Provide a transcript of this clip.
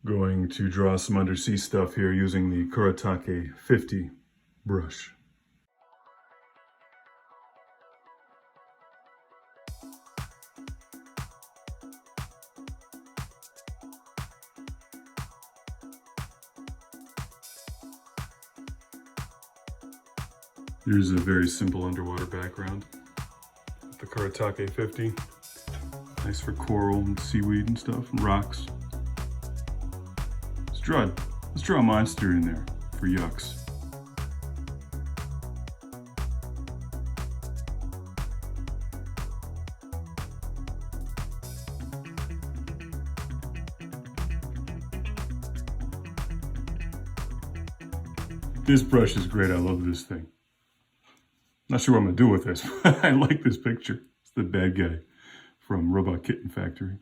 Going to draw some undersea stuff here using the Kuretake 50 brush. Here's a very simple underwater background with the Kuretake 50. Nice for coral and seaweed and stuff, and rocks. Let's draw a monster in there for yucks. This brush is great. I love this thing. Not sure what I'm gonna do with this, but I like this picture. It's the bad guy from Robot Kitten Factory.